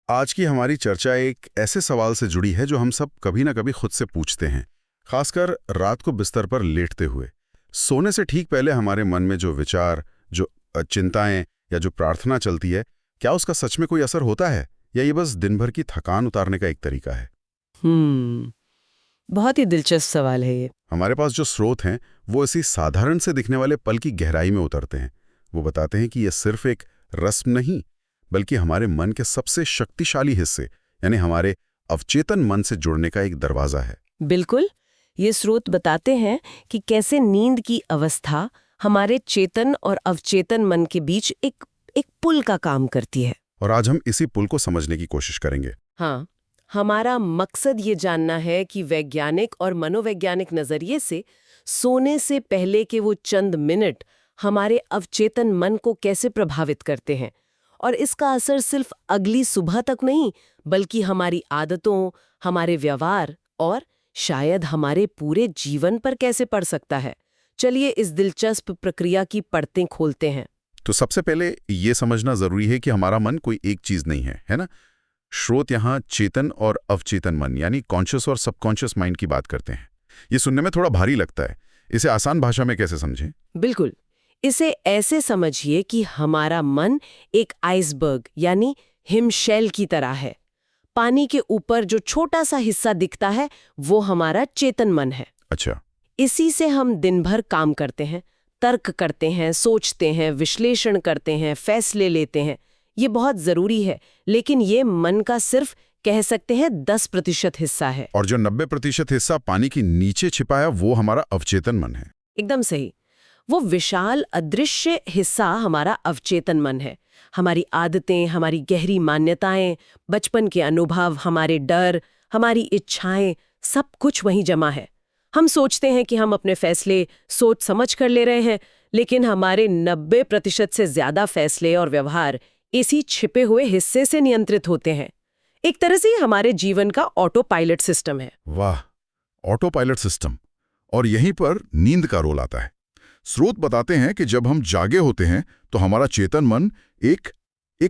आज की हमारी चर्चा एक ऐसे सवाल से जुड़ी है जो हम सब कभी ना कभी खुद से पूछते हैं, खासकर रात को बिस्तर पर लेटते हुए। सोने से ठीक पहले हमारे मन में जो विचार, जो चिंताएं या जो प्रार्थना चलती है, क्या उसका सच में कोई असर होता है या ये बस दिन भर की थकान उतारने का एक तरीका है? हम्म बहुत ही दिलचस्प सवाल है ये। हमारे पास जो स्रोत हैं वो इसी साधारण से दिखने वाले पल की गहराई में उतरते हैं। वो बताते हैं कि यह सिर्फ एक रस्म नहीं, बल्कि हमारे मन के सबसे शक्तिशाली हिस्से यानी हमारे अवचेतन मन से जुड़ने का एक दरवाजा है। बिल्कुल, ये स्रोत बताते हैं कि कैसे नींद की अवस्था हमारे चेतन और अवचेतन मन के बीच एक एक पुल का काम करती है। और आज हम इसी पुल को समझने की कोशिश करेंगे। हाँ, हमारा मकसद ये जानना है कि वैज्ञानिक और मनोवैज्ञानिक नजरिए से सोने से पहले के वो चंद मिनट हमारे अवचेतन मन को कैसे प्रभावित करते हैं, और इसका असर सिर्फ अगली सुबह तक नहीं, बल्कि हमारी आदतों, हमारे व्यवहार और शायद हमारे पूरे जीवन पर कैसे पड़ सकता है। चलिए इस दिलचस्प प्रक्रिया की परतें खोलते हैं। तो सबसे पहले ये समझना जरूरी है कि हमारा मन कोई एक चीज नहीं है ना? स्रोत यहाँ चेतन और अवचेतन मन यानी कॉन्शियस और सबकॉन्शियस माइंड की बात करते हैं। ये सुनने में थोड़ा भारी लगता है, इसे आसान भाषा में कैसे समझें? बिल्कुल, इसे ऐसे समझिए कि हमारा मन एक आइसबर्ग यानी हिमशैल की तरह है। पानी के ऊपर जो छोटा सा हिस्सा दिखता है वो हमारा चेतन मन है। अच्छा। इसी से हम दिन भर काम करते हैं, तर्क करते हैं, सोचते हैं, विश्लेषण करते हैं, फैसले लेते हैं। ये बहुत जरूरी है, लेकिन ये मन का सिर्फ कह सकते हैं 10% हिस्सा है। और जो 90% हिस्सा पानी के नीचे छिपा है वो हमारा अवचेतन मन है। एकदम सही। वो विशाल अदृश्य हिस्सा हमारा अवचेतन मन है। हमारी आदतें, हमारी गहरी मान्यताएं, बचपन के अनुभव, हमारे डर, हमारी इच्छाएं, सब कुछ वहीं जमा है। हम सोचते हैं कि हम अपने फैसले सोच समझ कर ले रहे हैं, लेकिन हमारे 90% से ज्यादा फैसले और व्यवहार इसी छिपे हुए हिस्से से नियंत्रित होते हैं। एक तरह से हमारे जीवन का ऑटो पायलट सिस्टम है। वाह, ऑटो पायलट सिस्टम। और यहीं पर नींद का रोल आता है। स्रोत बताते हैं कि जब हम जागे होते हैं तो हमारा चेतन मन एक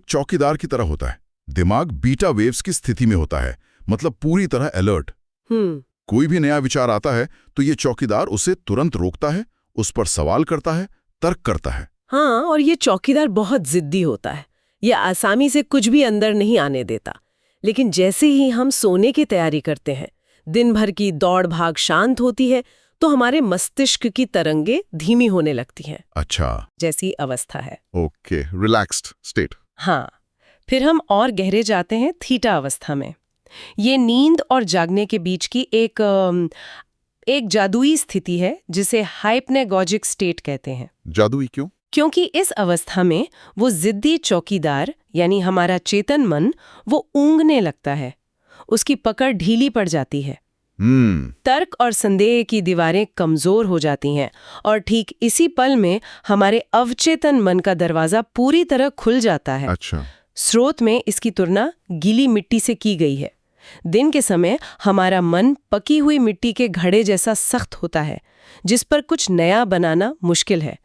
चौकीदार की तरह होता है। दिमाग बीटा वेव्स की स्थिति में होता है, मतलब पूरी तरह अलर्ट। कोई भी नया विचार आता है तो ये चौकीदार उसे तुरंत रोकता है, उस पर सवाल करता है, तर्क करता है। हाँ, और ये चौकीदार बहुत जिद्दी होता है। ये आसानी से कुछ भी अंदर नहीं आने देता। लेकिन जैसे ही हम सोने की तैयारी करते हैं, दिन भर की दौड़ भाग शांत होती है, तो हमारे मस्तिष्क की तरंगे धीमी होने लगती हैं। अच्छा, जैसी अवस्था है। Okay, relaxed state. हाँ, फिर हम और गहरे जाते हैं थीटा अवस्था में। ये नींद और जागने के बीच की एक जादुई स्थिति है जिसे हाइप्नेगॉजिक स्टेट कहते हैं। जादुई क्यों? क्योंकि इस अवस्था में वो जिद्दी चौकीदार यानी हमारा चेतन मन वो ऊँघने लगता है। उसकी पकड़ ढीली पड़ जाती है। तर्क और संदेह की दीवारें कमजोर हो जाती हैं, और ठीक इसी पल में हमारे अवचेतन मन का दरवाजा पूरी तरह खुल जाता है। अच्छा। स्रोत में इसकी तुलना गीली मिट्टी से की गई है। दिन के समय हमारा मन पकी हुई मिट्टी के घड़े जैसा सख्त होता है, जिस पर कुछ नया बनाना मुश्किल है।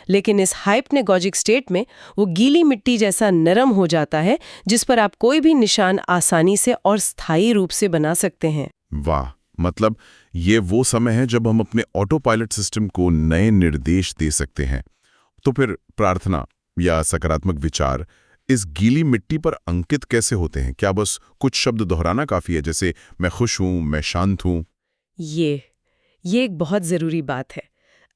लेकिन इस हाइप्नेगॉजिक स्टेट में वो गीली मिट्टी जैसा नरम हो जाता है, जिस पर आप कोई भी निशान आसानी से और स्थायी रूप से बना सकते हैं। वाह, मतलब ये वो समय है जब हम अपने ऑटो पायलट सिस्टम को नए निर्देश दे सकते हैं। तो फिर प्रार्थना या सकारात्मक विचार इस गीली मिट्टी पर अंकित कैसे होते हैं? क्या बस कुछ शब्द दोहराना काफी है, जैसे मैं खुश हूं, मैं शांत हूं? ये एक बहुत जरूरी बात है।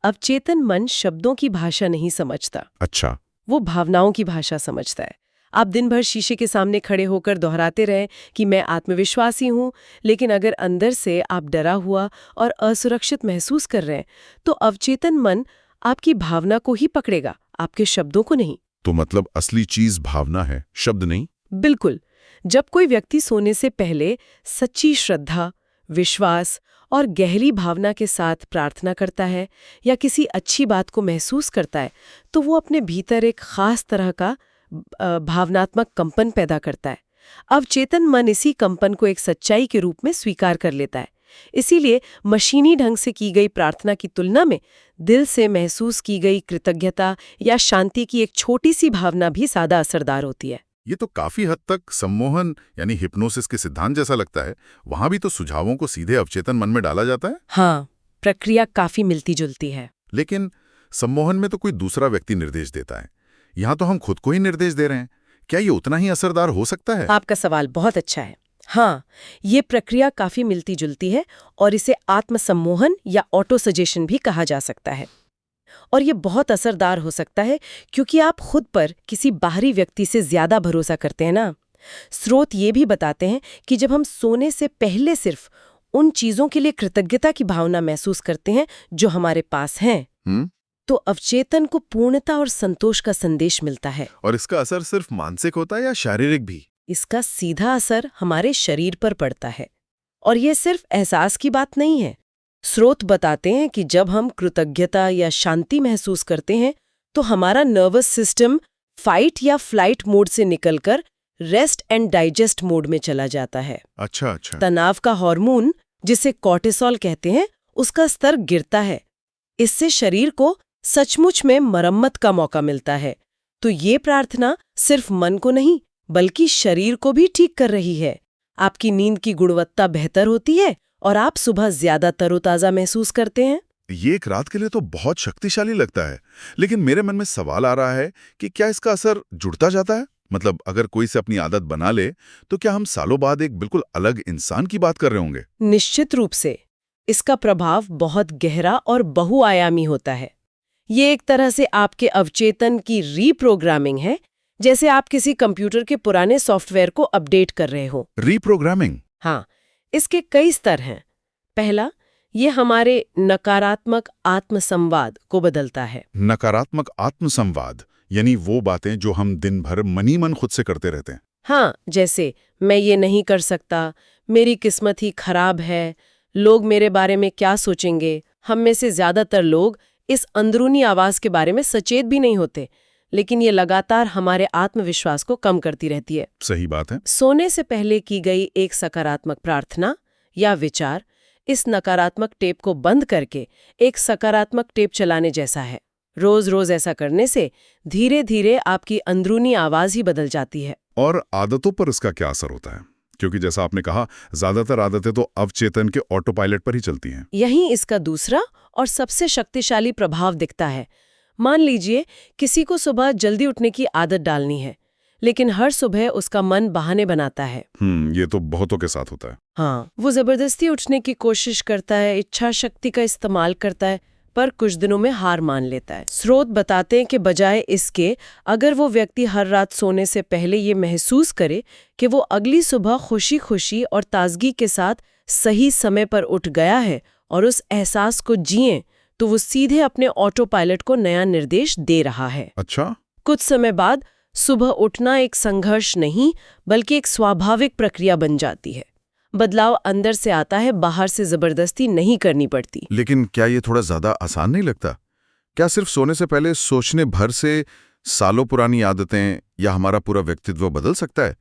अवचेतन मन शब्दों की भाषा नहीं समझता। अच्छा। वो भावनाओं की भाषा समझता है। आप दिन भर शीशे के सामने खड़े होकर दोहराते रहें कि मैं आत्मविश्वासी हूं, लेकिन अगर अंदर से आप डरा हुआ और असुरक्षित महसूस कर रहे हैं, तो अवचेतन मन आपकी भावना को ही पकड़ेगा, आपके शब्दों को नहीं। तो मतलब असली चीज भावना है, शब्द नहीं? बिल्कुल। जब कोई व्यक्ति सोने से पहले सच्ची श्रद्धा, विश्वास और गहरी भावना के साथ प्रार्थना करता है या किसी अच्छी बात को महसूस करता है, तो वो अपने भीतर एक खास तरह का भावनात्मक कंपन पैदा करता है। अवचेतन मन इसी कंपन को एक सच्चाई के रूप में स्वीकार कर लेता है। इसीलिए मशीनी ढंग से की गई प्रार्थना की तुलना में दिल से महसूस की गई कृतज्ञता या शांति की एक छोटी सी भावना भी ज्यादा असरदार होती है। ये तो काफी हद तक सम्मोहन यानी हिप्नोसिस के सिद्धांत जैसा लगता है। वहां भी तो सुझावों को सीधे अवचेतन मन में डाला जाता है। हाँ, प्रक्रिया काफी मिलती जुलती है। लेकिन सम्मोहन में तो कोई दूसरा व्यक्ति निर्देश देता है, यहाँ तो हम खुद को ही निर्देश दे रहे हैं। क्या ये उतना ही असरदार हो सकता है? आपका सवाल बहुत अच्छा है। हाँ, ये प्रक्रिया काफी मिलती जुलती है और इसे आत्मसम्मोहन या ऑटो सजेशन भी कहा जा सकता है। और ये बहुत असरदार हो सकता है क्योंकि आप खुद पर किसी बाहरी व्यक्ति से ज्यादा भरोसा करते हैं ना। स्रोत ये भी बताते हैं कि जब हम सोने से पहले सिर्फ उन चीजों के लिए कृतज्ञता की भावना महसूस करते हैं जो हमारे पास हैं, तो अवचेतन को पूर्णता और संतोष का संदेश मिलता है। और इसका असर सिर्फ मानसिक होता है या शारीरिक भी? इसका सीधा असर हमारे शरीर पर पड़ता है। और ये सिर्फ एहसास की बात नहीं है। स्रोत बताते हैं कि जब हम कृतज्ञता या शांति महसूस करते हैं तो हमारा नर्वस सिस्टम फाइट या फ्लाइट मोड से निकलकर रेस्ट एंड डाइजेस्ट मोड में चला जाता है। अच्छा। तनाव का हार्मोन, जिसे कॉर्टिसोल कहते हैं, उसका स्तर गिरता है। इससे शरीर को सचमुच में मरम्मत का मौका मिलता है। तो ये प्रार्थना सिर्फ मन को नहीं बल्कि शरीर को भी ठीक कर रही है। आपकी नींद की गुणवत्ता बेहतर होती है और आप सुबह ज्यादा तरोताजा महसूस करते हैं। ये एक रात के लिए तो बहुत शक्तिशाली लगता है, लेकिन मेरे मन में सवाल आ रहा है कि क्या इसका असर जुड़ता जाता है? मतलब अगर कोई से अपनी आदत बना ले तो क्या हम सालों बाद एक बिल्कुल अलग इंसान की बात कर रहे होंगे? निश्चित रूप से इसका प्रभाव बहुत गहरा और बहुआयामी होता है। ये एक तरह से आपके अवचेतन की रीप्रोग्रामिंग है, जैसे आप किसी कंप्यूटर के पुराने सॉफ्टवेयर को अपडेट कर रहे हो। रीप्रोग्रामिंग? हाँ, इसके कई स्तर हैं। पहला, ये हमारे नकारात्मक आत्मसंवाद को बदलता है। नकारात्मक आत्मसंवाद यानी वो बातें जो हम दिन भर मनी मन खुद से करते रहते हैं। हाँ, जैसे मैं ये नहीं कर सकता, मेरी किस्मत ही खराब है, लोग मेरे बारे में क्या सोचेंगे। हम में से ज्यादातर लोग इस अंदरूनी आवाज के बारे में सचेत भी नहीं होते, लेकिन ये लगातार हमारे आत्मविश्वास को कम करती रहती है। सही बात है। सोने से पहले की गई एक सकारात्मक प्रार्थना या विचार इस नकारात्मक टेप को बंद करके एक सकारात्मक टेप चलाने जैसा है। रोज रोज ऐसा करने से धीरे धीरे आपकी अंदरूनी आवाज ही बदल जाती है। और आदतों पर इसका क्या असर होता है? क्योंकि जैसा आपने कहा, ज्यादातर आदतें तो अवचेतन के ऑटो पायलट पर ही चलती हैं। यही इसका दूसरा और सबसे शक्तिशाली प्रभाव दिखता है। मान लीजिए किसी को सुबह जल्दी उठने की आदत डालनी है, लेकिन हर सुबह उसका मन बहाने बनाता है। ये तो बहुतों के साथ होता है। हाँ, वो जबरदस्ती उठने की कोशिश करता है, इच्छा शक्ति का इस्तेमाल करता है, पर कुछ दिनों में हार मान लेता है। स्रोत बताते हैं कि बजाय इसके, अगर वो व्यक्ति हर रात सोने से पहले ये महसूस करे कि वो अगली सुबह खुशी खुशी और ताजगी के साथ सही समय पर उठ गया है और उस एहसास को जिए, तो वो सीधे अपने ऑटो पायलट को नया निर्देश दे रहा है। अच्छा। कुछ समय बाद सुबह उठना एक संघर्ष नहीं बल्कि एक स्वाभाविक प्रक्रिया बन जाती है। बदलाव अंदर से आता है, बाहर से जबरदस्ती नहीं करनी पड़ती। लेकिन क्या ये थोड़ा ज्यादा आसान नहीं लगता? क्या सिर्फ सोने से पहले सोचने भर से सालों पुरानी आदतें या हमारा पूरा व्यक्तित्व बदल सकता है?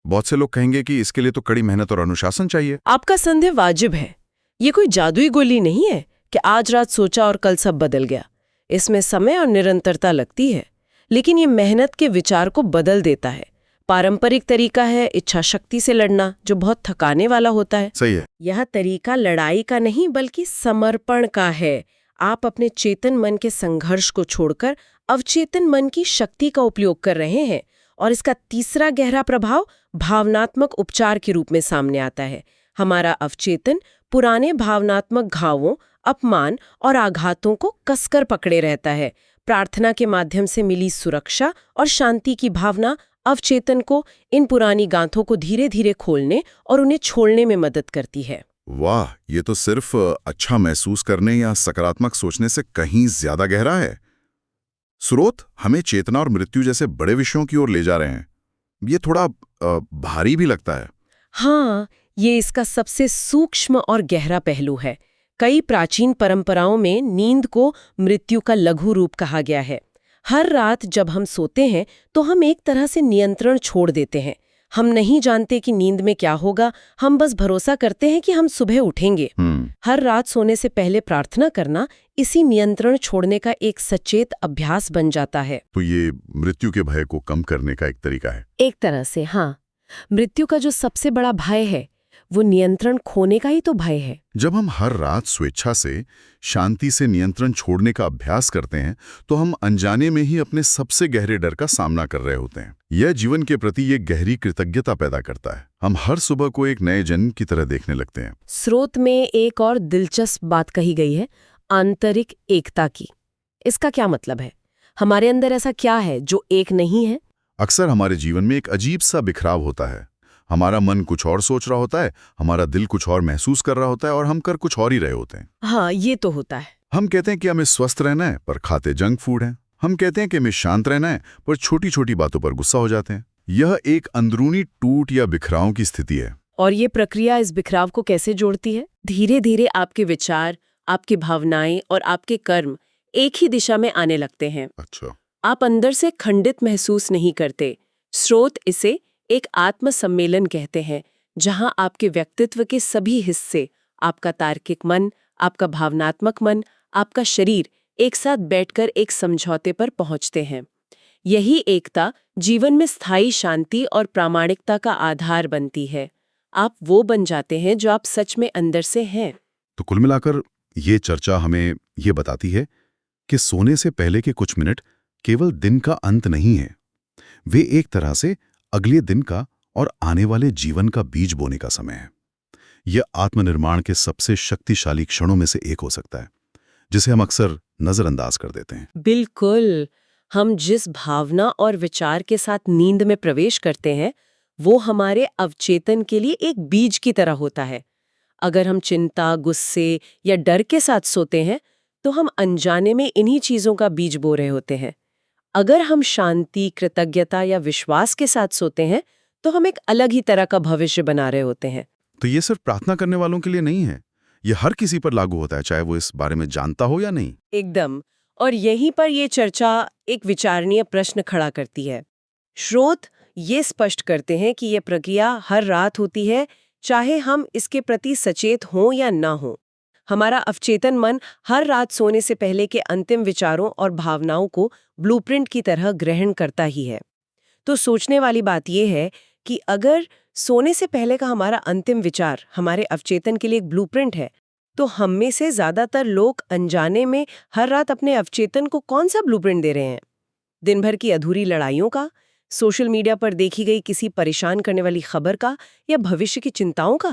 बहुत से लोग कहेंगे कि इसके लिए तो कड़ी मेहनत और अनुशासन चाहिए। आपका संदेह वाजिब है। ये कोई जादुई गोली नहीं है कि आज रात सोचा और कल सब बदल गया। इसमें समय और निरंतरता लगती है, लेकिन ये मेहनत के विचार को बदल देता है। पारंपरिक तरीका है इच्छा शक्ति से लड़ना, जो बहुत थकाने वाला होता है। सही है। यह तरीका लड़ाई का नहीं बल्कि समर्पण का है। आप अपने चेतन मन के संघर्ष को छोड़कर अवचेतन मन की शक्ति का उपयोग कर रहे हैं। और इसका तीसरा गहरा प्रभाव भावनात्मक उपचार के रूप में सामने आता है। हमारा अवचेतन पुराने भावनात्मक घावों, अपमान और आघातों को कसकर पकड़े रहता है। प्रार्थना के माध्यम से मिली सुरक्षा और शांति की भावना अवचेतन को इन पुरानी गांठों को धीरे धीरे खोलने और उन्हें छोड़ने में मदद करती है। वाह, ये तो सिर्फ अच्छा महसूस करने या सकारात्मक सोचने से कहीं ज्यादा गहरा है। स्रोत हमें चेतना और मृत्यु जैसे बड़े विषयों की ओर ले जा रहे हैं। ये थोड़ा भारी भी लगता है। हाँ, ये इसका सबसे सूक्ष्म और गहरा पहलू है। कई प्राचीन परंपराओं में नींद को मृत्यु का लघु रूप कहा गया है। हर रात जब हम सोते हैं तो हम एक तरह से नियंत्रण छोड़ देते हैं। हम नहीं जानते कि नींद में क्या होगा, हम बस भरोसा करते हैं कि हम सुबह उठेंगे। हर रात सोने से पहले प्रार्थना करना इसी नियंत्रण छोड़ने का एक सचेत अभ्यास बन जाता है। तो ये मृत्यु के भय को कम करने का एक तरीका है। एक तरह से हाँ, मृत्यु का जो सबसे बड़ा भय है वो नियंत्रण खोने का ही तो भय है। जब हम हर रात स्वेच्छा से शांति से नियंत्रण छोड़ने का अभ्यास करते हैं तो हम अनजाने में ही अपने सबसे गहरे डर का सामना कर रहे होते हैं। यह जीवन के प्रति एक गहरी कृतज्ञता पैदा करता है। हम हर सुबह को एक नए जन्म की तरह देखने लगते हैं। स्रोत में एक और दिलचस्प बात कही गई है, आंतरिक एकता की। इसका क्या मतलब है? हमारे अंदर ऐसा क्या है जो एक नहीं है? अक्सर हमारे जीवन में एक अजीब सा बिखराव होता है। हमारा मन कुछ और सोच रहा होता है, हमारा दिल कुछ और महसूस कर रहा होता है और हम कर कुछ और ही रहे होते हैं। हाँ, ये तो होता है। हम कहते हैं कि हमें स्वस्थ रहना है पर खाते जंक फूड हैं। हम कहते हैं कि हमें शांत रहना है पर छोटी छोटी बातों पर गुस्सा हो जाते हैं। यह एक अंदरूनी टूट या बिखराव की स्थिति है। और ये प्रक्रिया इस बिखराव को कैसे जोड़ती है? धीरे धीरे आपके विचार, आपकी भावनाएं और आपके कर्म एक ही दिशा में आने लगते हैं। अच्छा। आप अंदर से खंडित महसूस नहीं करते। स्रोत इसे एक आत्म सम्मेलन कहते हैं, जहां आपके व्यक्तित्व के सभी हिस्से, आपका तार्किक मन, आपका भावनात्मक मन, आपका शरीर एक साथ बैठकर एक समझौते पर पहुंचते हैं। यही एकता जीवन में स्थायी शांति और प्रामाणिकता का आधार बनती है। आप वो बन जाते हैं जो आप सच में अंदर से हैं। तो कुल मिलाकर ये चर्चा हमें ये बताती है कि सोने से पहले के कुछ मिनट केवल दिन का अंत नहीं है, वे एक तरह से अगले दिन का और आने वाले जीवन का बीज बोने का समय है। यह आत्मनिर्माण के सबसे शक्तिशाली क्षणों में से एक हो सकता है, जिसे हम अक्सर नजरअंदाज कर देते हैं। बिल्कुल। हम जिस भावना और विचार के साथ नींद में प्रवेश करते हैं, वो हमारे अवचेतन के लिए एक बीज की तरह होता है। अगर हम चिंता, गुस्से या डर के साथ सोते हैं, तो हम अनजाने में इन्हीं चीजों का बीज बो रहे होते हैं। अगर हम शांति, कृतज्ञता या विश्वास के साथ सोते हैं, तो हम एक अलग ही तरह का भविष्य बना रहे होते हैं। तो ये सिर्फ प्रार्थना करने वालों के लिए नहीं है, ये हर किसी पर लागू होता है, चाहे वो इस बारे में जानता हो या नहीं। एकदम। और यहीं पर ये चर्चा एक विचारणीय प्रश्न खड़ा करती है। स्रोत ये स्पष्ट करते हैं कि ये प्रक्रिया हर रात होती है, चाहे हम इसके प्रति सचेत हों या ना हों। हमारा अवचेतन मन हर रात सोने से पहले के अंतिम विचारों और भावनाओं को ब्लूप्रिंट की तरह ग्रहण करता ही है। तो सोचने वाली बात यह है कि अगर सोने से पहले का हमारा अंतिम विचार हमारे अवचेतन के लिए एक ब्लूप्रिंट है, तो हम में से ज्यादातर लोग अनजाने में हर रात अपने अवचेतन को कौन सा ब्लूप्रिंट दे रहे हैं? दिन भर की अधूरी लड़ाइयों का, सोशल मीडिया पर देखी गई किसी परेशान करने वाली खबर का, या भविष्य की चिंताओं का?